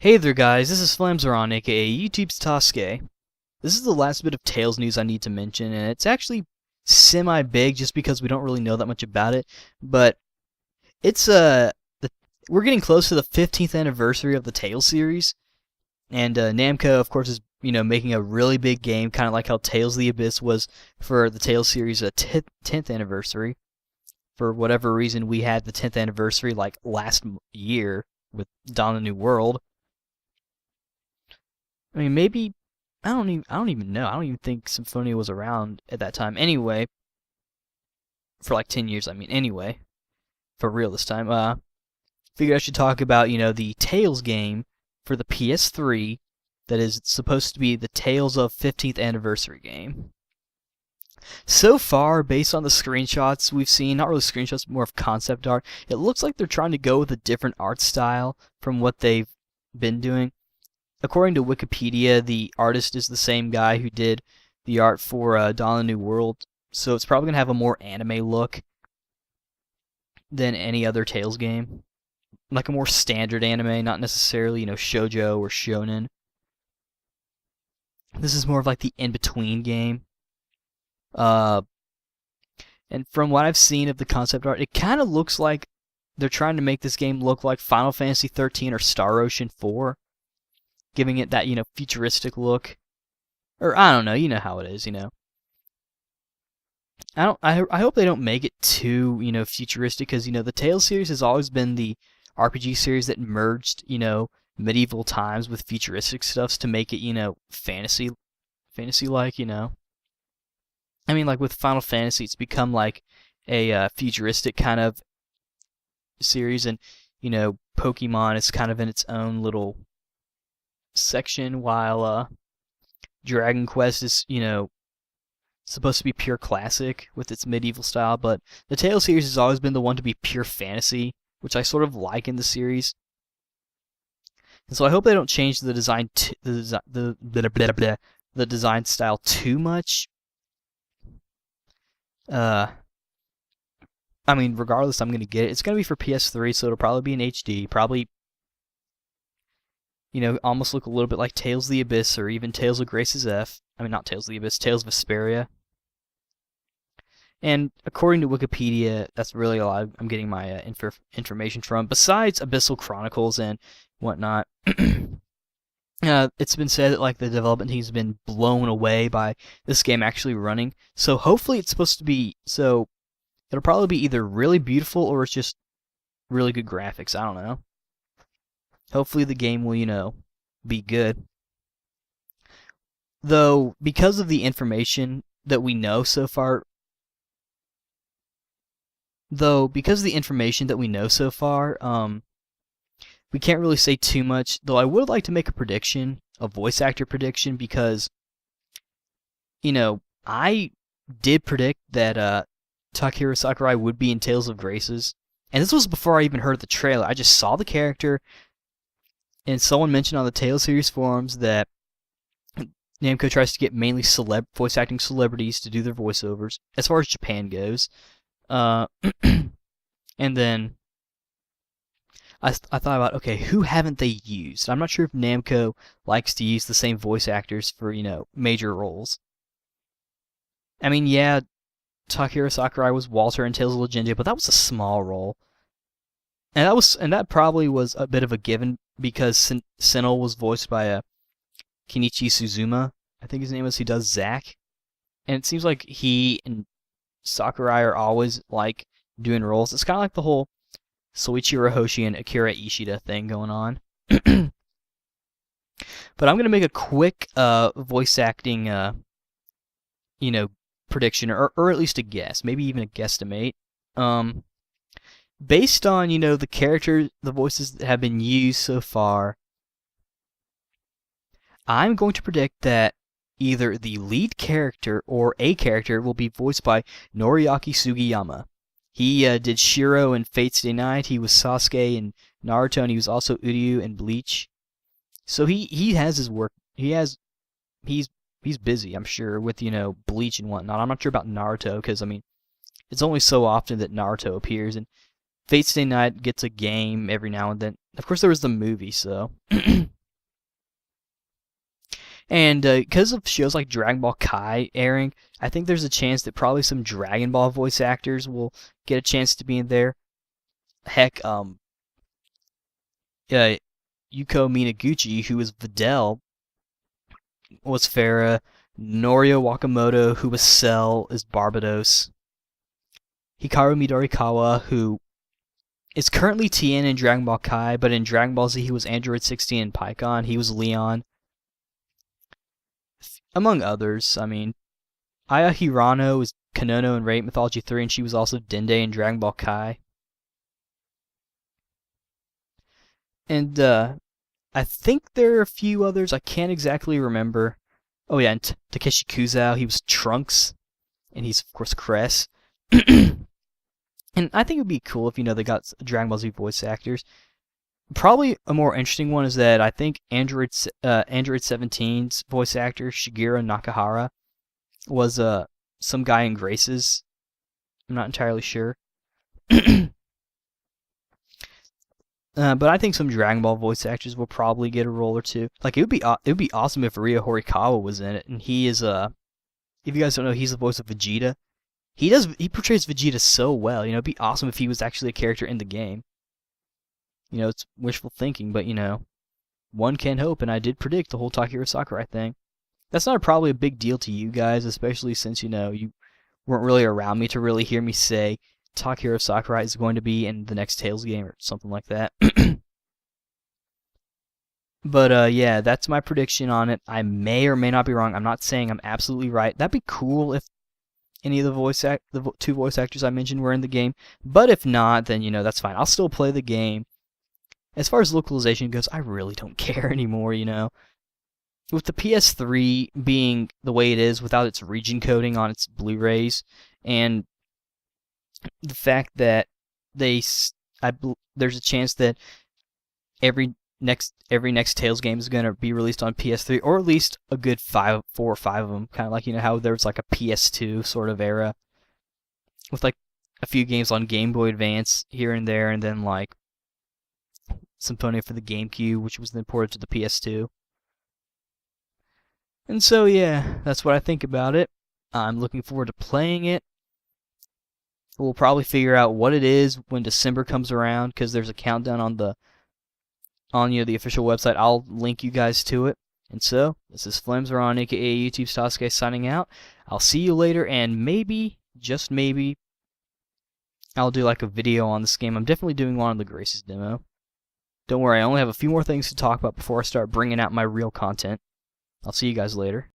Hey there guys, this is Flamzeron, aka YouTube's Tosuke. This is the last bit of Tales news I need to mention, and it's actually semi-big just because we don't really know that much about it, but it's we're getting close to the 15th anniversary of the Tales series, and Namco of course is, making a really big game, kind of like how Tales of the Abyss was for the Tales series' 10th anniversary. For whatever reason, we had the 10th anniversary like last year with Dawn of the New World. I mean, maybe I don't even know. I don't even think Symphonia was around at that time. Anyway, for like 10 years. I mean, anyway, for real this time. Figured I should talk about the Tales game for the PS3 that is supposed to be the Tales of 15th anniversary game. So far, based on the screenshots we've seen, not really screenshots, more of concept art, it looks like they're trying to go with a different art style from what they've been doing. According to Wikipedia, the artist is the same guy who did the art for Dawn of the New World, so it's probably going to have a more anime look than any other Tales game. Like a more standard anime, not necessarily, shoujo or shonen. This is more of like the in-between game. And from what I've seen of the concept art, it kind of looks like they're trying to make this game look like Final Fantasy 13 or Star Ocean 4. Giving it that, futuristic look. Or, I don't know, you know how it is, I hope they don't make it too, futuristic, because, the Tales series has always been the RPG series that merged, medieval times with futuristic stuff to make it, fantasy-like, I mean, like, with Final Fantasy, it's become, like, a futuristic kind of series, and, Pokemon is kind of in its own little section, while Dragon Quest is, supposed to be pure classic with its medieval style, but the Tales series has always been the one to be pure fantasy, which I sort of like in the series. And so I hope they don't change the design the design style too much. I mean, regardless, I'm gonna get it. It's gonna be for PS3, so it'll probably be in HD. Probably, almost look a little bit like Tales of the Abyss or even Tales of Grace's F. I mean, not Tales of the Abyss, Tales of Vesperia. And according to Wikipedia, that's really a lot I'm getting my information from. Besides Abyssal Chronicles and whatnot, it's been said that like the development team's been blown away by this game actually running. So hopefully it's supposed to be it'll probably be either really beautiful or it's just really good graphics. I don't know. Hopefully the game will, be good. Though, because of the information that we know so far, we can't really say too much. Though I would like to make a voice actor prediction, because, I did predict that Takahiro Sakurai would be in Tales of Graces. And this was before I even heard the trailer. I just saw the character, and someone mentioned on the Tales series forums that Namco tries to get mainly voice acting celebrities to do their voiceovers, as far as Japan goes. And then I thought about, okay, who haven't they used? I'm not sure if Namco likes to use the same voice actors for, major roles. I mean, yeah, Takahiro Sakurai was Walter in Tales of Legendia, but that was a small role. And that probably was a bit of a given, because Senel was voiced by Kenichi Suzuma, I think his name is. He does Zack, and it seems like he and Sakurai are always like doing roles. It's kind of like the whole Soichiro Hoshi and Akira Ishida thing going on. But I'm gonna make a quick voice acting prediction, or at least a guess, maybe even a guesstimate. Based on, the voices that have been used so far, I'm going to predict that either the lead character or a character will be voiced by Noriaki Sugiyama. He did Shiro in Fate Stay Night, he was Sasuke in Naruto, and he was also Uryu in Bleach. So he has his work. He's busy, I'm sure, with, Bleach and whatnot. I'm not sure about Naruto, because, I mean, it's only so often that Naruto appears, and Fate Stay Night gets a game every now and then. Of course, there was the movie, so. And because of shows like Dragon Ball Kai airing, I think there's a chance that probably some Dragon Ball voice actors will get a chance to be in there. Heck, Yuko Minaguchi, who was Videl, was Farah. Norio Wakamoto, who was Cell, is Barbados. Hikaru Midorikawa, who is currently Tien in Dragon Ball Kai, but in Dragon Ball Z he was Android 16 in Pikkon. He was Leon. Among others, I mean, Aya Hirano is Kanono in Radiant Mythology 3, and she was also Dende in Dragon Ball Kai. And I think there are a few others. I can't exactly remember. Oh yeah, and Takeshi Kuzao, he was Trunks, and he's of course Cress. And I think it would be cool if, they got Dragon Ball Z voice actors. Probably a more interesting one is that I think Android 17's voice actor, Shigeru Nakahara, was some guy in Graces. I'm not entirely sure. But I think some Dragon Ball voice actors will probably get a role or two. Like, it would be awesome if Ryo Horikawa was in it, and he is if you guys don't know, he's the voice of Vegeta. He portrays Vegeta so well. It'd be awesome if he was actually a character in the game. It's wishful thinking, but one can hope, and I did predict the whole Takahiro Sakurai thing. That's not probably a big deal to you guys, especially since you weren't really around me to really hear me say Takahiro Sakurai is going to be in the next Tales game or something like that. But yeah, that's my prediction on it. I may or may not be wrong. I'm not saying I'm absolutely right. That'd be cool if any of the two voice actors I mentioned were in the game. But if not, then that's fine. I'll still play the game. As far as localization goes, I really don't care anymore. With the PS3 being the way it is, without its region coding on its Blu-rays, and the fact that there's a chance that every next Tales game is going to be released on PS3, or at least a good 4 or 5 of them, kind of like how there was like a PS2 sort of era with like a few games on Game Boy Advance here and there, and then like Symphonia for the GameCube, which was then ported to the PS2. And so yeah, that's what I think about it. I'm looking forward to playing it. We'll probably figure out what it is when December comes around, because there's a countdown on the official website. I'll link you guys to it. And so, this is Flamesron, aka YouTube Sasuke, signing out. I'll see you later, and maybe, just maybe, I'll do like a video on this game. I'm definitely doing one on the Graces demo. Don't worry, I only have a few more things to talk about before I start bringing out my real content. I'll see you guys later.